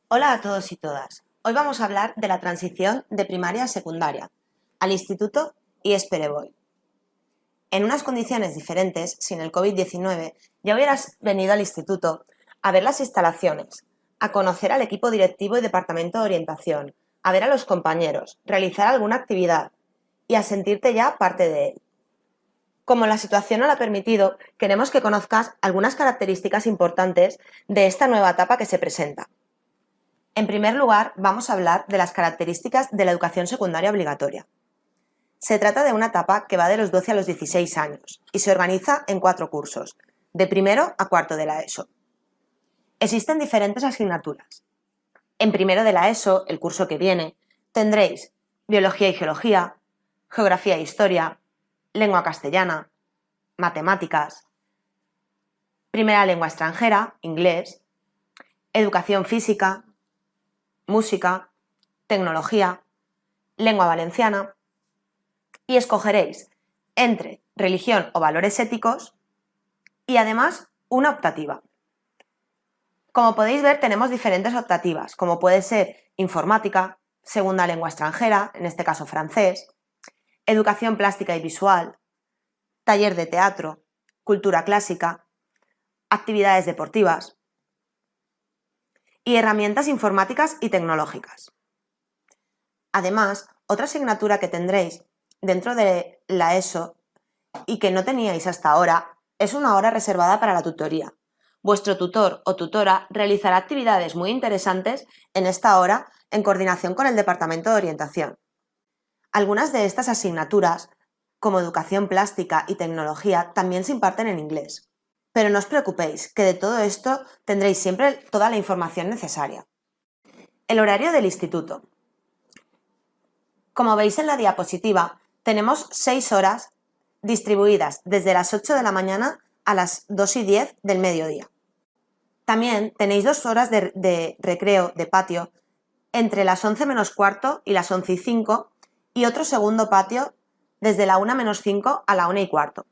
Hola a todos y todas. Hoy vamos a hablar de la transición de primaria a secundaria, al instituto y Espereboy. En unas condiciones diferentes, sin el COVID-19, ya hubieras venido al instituto a ver las instalaciones, a conocer al equipo directivo y departamento de orientación, a ver a los compañeros, realizar alguna actividad y a sentirte ya parte de él. Como la situación no lo ha permitido, queremos que conozcas algunas características importantes de esta nueva etapa que se presenta. En primer lugar, vamos a hablar de las características de la educación secundaria obligatoria. Se trata de una etapa que va de los 12 a los 16 años y se organiza en 4 cursos, de primero a cuarto de la ESO. Existen diferentes asignaturas. En primero de la ESO, el curso que viene, tendréis Biología y Geología, Geografía e Historia, Lengua castellana, Matemáticas, Primera lengua extranjera, Inglés, Educación física, Música, Tecnología, Lengua valenciana y escogeréis entre religión o valores éticos y además una optativa. Como podéis ver, tenemos diferentes optativas, como puede ser informática, segunda lengua extranjera, en este caso francés, educación plástica y visual, taller de teatro, cultura clásica, actividades deportivas y herramientas informáticas y tecnológicas. Además, otra asignatura que tendréis dentro de la ESO y que no teníais hasta ahora es una hora reservada para la tutoría. Vuestro tutor o tutora realizará actividades muy interesantes en esta hora en coordinación con el Departamento de Orientación. Algunas de estas asignaturas, como educación plástica y tecnología, también se imparten en inglés. Pero no os preocupéis, que de todo esto tendréis siempre toda la información necesaria. El horario del instituto. Como veis en la diapositiva, tenemos 6 horas distribuidas desde las 8 de la mañana a las 2:10 del mediodía. También tenéis 2 horas de recreo de patio entre las 11 menos cuarto y las 11:05 y otro segundo patio desde la 1 menos 5 a la 1:15.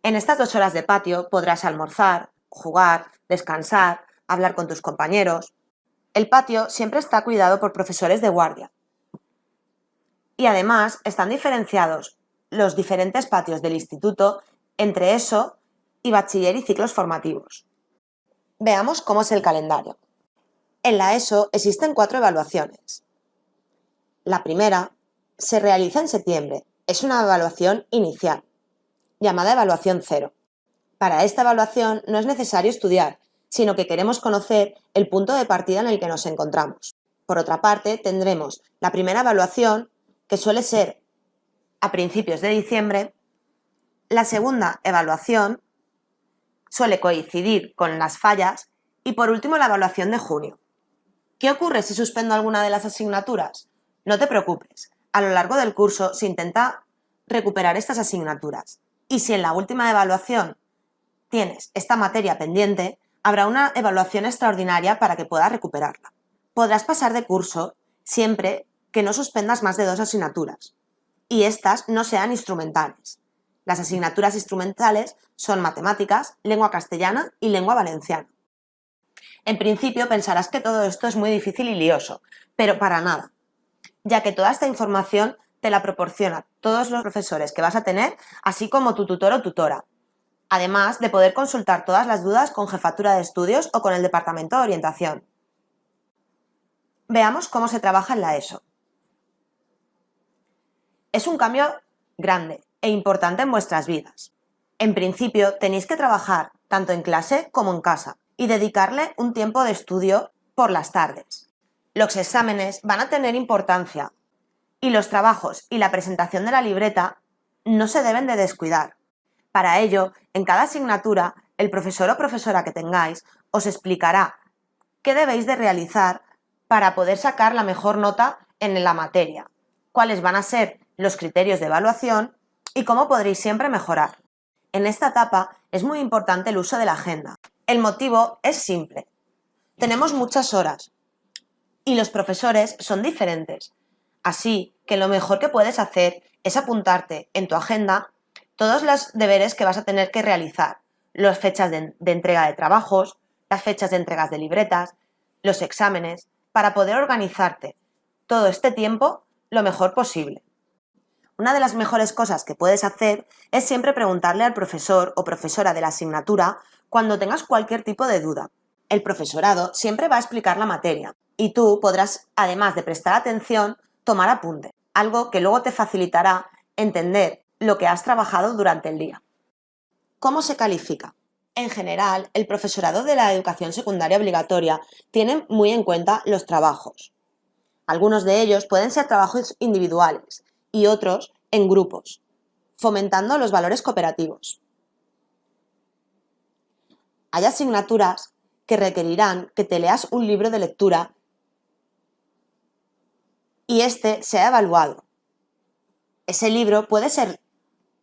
En estas 2 horas de patio podrás almorzar, jugar, descansar, hablar con tus compañeros. El patio siempre está cuidado por profesores de guardia. Y además están diferenciados los diferentes patios del instituto entre ESO y bachiller y ciclos formativos. Veamos cómo es el calendario. En la ESO existen 4 evaluaciones. La primera se realiza en septiembre. Es una evaluación inicial, llamada evaluación 0. Para esta evaluación no es necesario estudiar, sino que queremos conocer el punto de partida en el que nos encontramos. Por otra parte, tendremos la primera evaluación, que suele ser a principios de diciembre. La segunda evaluación suele coincidir con las fallas y por último la evaluación de junio. ¿Qué ocurre si suspendo alguna de las asignaturas? No te preocupes, a lo largo del curso se intenta recuperar estas asignaturas y si en la última evaluación tienes esta materia pendiente, habrá una evaluación extraordinaria para que puedas recuperarla. Podrás pasar de curso siempre que no suspendas más de 2 asignaturas y estas no sean instrumentales. Las asignaturas instrumentales son matemáticas, lengua castellana y lengua valenciana. En principio pensarás que todo esto es muy difícil y lioso, pero para nada, ya que toda esta información te la proporcionan todos los profesores que vas a tener, así como tu tutor o tutora, además de poder consultar todas las dudas con jefatura de estudios o con el departamento de orientación. Veamos cómo se trabaja en la ESO. Es un cambio grande e importante en vuestras vidas. En principio, tenéis que trabajar tanto en clase como en casa y dedicarle un tiempo de estudio por las tardes. Los exámenes van a tener importancia y los trabajos y la presentación de la libreta no se deben de descuidar. Para ello, en cada asignatura, el profesor o profesora que tengáis os explicará qué debéis de realizar para poder sacar la mejor nota en la materia, cuáles van a ser los criterios de evaluación y cómo podréis siempre mejorar. En esta etapa es muy importante el uso de la agenda. El motivo es simple. Tenemos muchas horas y los profesores son diferentes. Así que lo mejor que puedes hacer es apuntarte en tu agenda todos los deberes que vas a tener que realizar, las fechas de entrega de trabajos, las fechas de entregas de libretas, los exámenes, para poder organizarte todo este tiempo lo mejor posible. Una de las mejores cosas que puedes hacer es siempre preguntarle al profesor o profesora de la asignatura cuando tengas cualquier tipo de duda. El profesorado siempre va a explicar la materia y tú podrás, además de prestar atención, tomar apunte, algo que luego te facilitará entender lo que has trabajado durante el día. ¿Cómo se califica? En general, el profesorado de la educación secundaria obligatoria tiene muy en cuenta los trabajos. Algunos de ellos pueden ser trabajos individuales y otros en grupos, fomentando los valores cooperativos. Hay asignaturas que requerirán que te leas un libro de lectura y este sea evaluado. Ese libro puede ser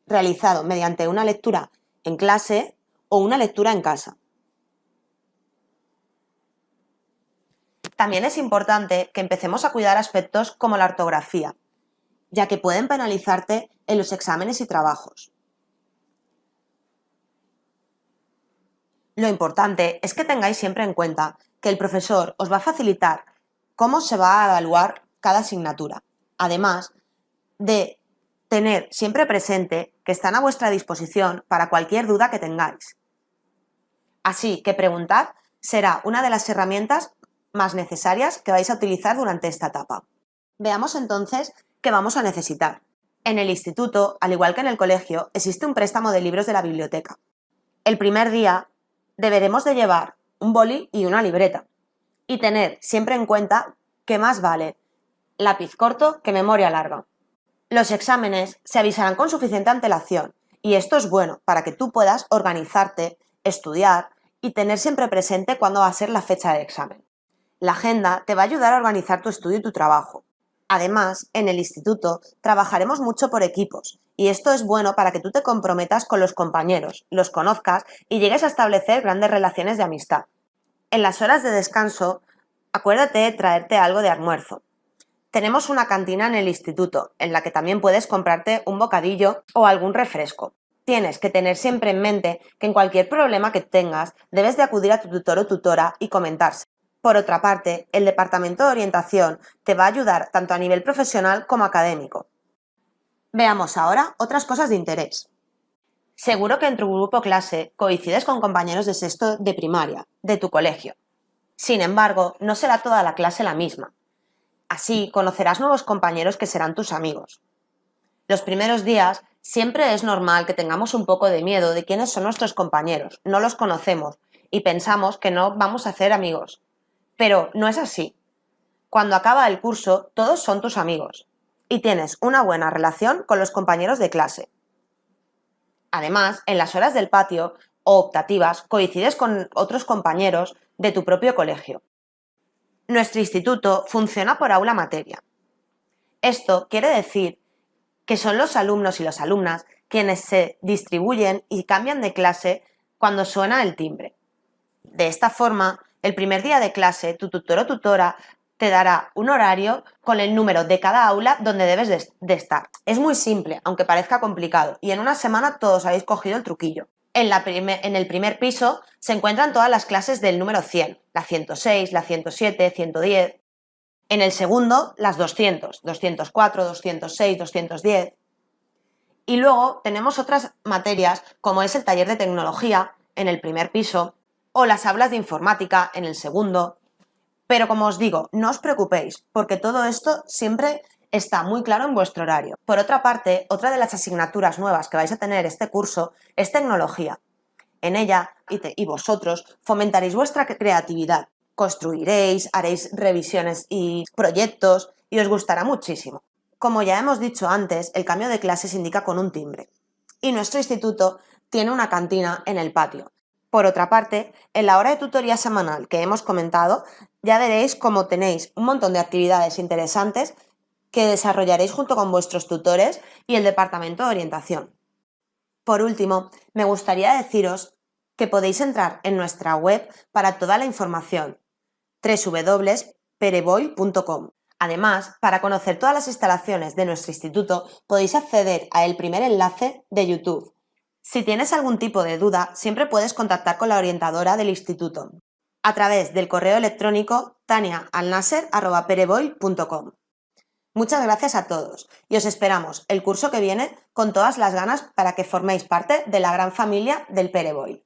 realizado mediante una lectura en clase o una lectura en casa. También es importante que empecemos a cuidar aspectos como la ortografía, ya que pueden penalizarte en los exámenes y trabajos. Lo importante es que tengáis siempre en cuenta que el profesor os va a facilitar cómo se va a evaluar cada asignatura, además de tener siempre presente que están a vuestra disposición para cualquier duda que tengáis. Así que preguntad será una de las herramientas más necesarias que vais a utilizar durante esta etapa. Veamos entonces qué vamos a necesitar. En el instituto, al igual que en el colegio, existe un préstamo de libros de la biblioteca. El primer día deberemos de llevar un boli y una libreta y tener siempre en cuenta que más vale lápiz corto que memoria larga. Los exámenes se avisarán con suficiente antelación y esto es bueno para que tú puedas organizarte, estudiar y tener siempre presente cuándo va a ser la fecha de examen. La agenda te va a ayudar a organizar tu estudio y tu trabajo. Además, en el instituto trabajaremos mucho por equipos y esto es bueno para que tú te comprometas con los compañeros, los conozcas y llegues a establecer grandes relaciones de amistad. En las horas de descanso, acuérdate de traerte algo de almuerzo. Tenemos una cantina en el instituto, en la que también puedes comprarte un bocadillo o algún refresco. Tienes que tener siempre en mente que en cualquier problema que tengas, debes de acudir a tu tutor o tutora y comentarse. Por otra parte, el departamento de orientación te va a ayudar tanto a nivel profesional como académico. Veamos ahora otras cosas de interés. Seguro que en tu grupo clase coincides con compañeros de sexto de primaria, de tu colegio. Sin embargo, no será toda la clase la misma. Así conocerás nuevos compañeros que serán tus amigos. Los primeros días siempre es normal que tengamos un poco de miedo de quiénes son nuestros compañeros, no los conocemos y pensamos que no vamos a hacer amigos. Pero no es así. Cuando acaba el curso, todos son tus amigos y tienes una buena relación con los compañeros de clase. Además, en las horas del patio o optativas coincides con otros compañeros de tu propio colegio. Nuestro instituto funciona por aula materia. Esto quiere decir que son los alumnos y las alumnas quienes se distribuyen y cambian de clase cuando suena el timbre. De esta forma, el primer día de clase, tu tutor o tutora te dará un horario con el número de cada aula donde debes de estar. Es muy simple, aunque parezca complicado, y en una semana todos habéis cogido el truquillo. En el primer piso se encuentran todas las clases del número 100, la 106, la 107, 110. En el segundo, las 200, 204, 206, 210. Y luego tenemos otras materias como es el taller de tecnología en el primer piso o las aulas de informática en el segundo. Pero como os digo, no os preocupéis porque todo esto siempre está muy claro en vuestro horario. Por otra parte, otra de las asignaturas nuevas que vais a tener este curso es tecnología. En ella, y vosotros, fomentaréis vuestra creatividad. Construiréis, haréis revisiones y proyectos y os gustará muchísimo. Como ya hemos dicho antes, el cambio de clase se indica con un timbre. Y nuestro instituto tiene una cantina en el patio. Por otra parte, en la hora de tutoría semanal que hemos comentado, ya veréis cómo tenéis un montón de actividades interesantes que desarrollaréis junto con vuestros tutores y el departamento de orientación. Por último, me gustaría deciros que podéis entrar en nuestra web para toda la información, www.pereboy.com. Además, para conocer todas las instalaciones de nuestro instituto, podéis acceder al primer enlace de YouTube. Si tienes algún tipo de duda, siempre puedes contactar con la orientadora del instituto. a través del correo electrónico taniaalnasser@pereboil.com. Muchas gracias a todos y os esperamos el curso que viene con todas las ganas para que forméis parte de la gran familia del Pereboil.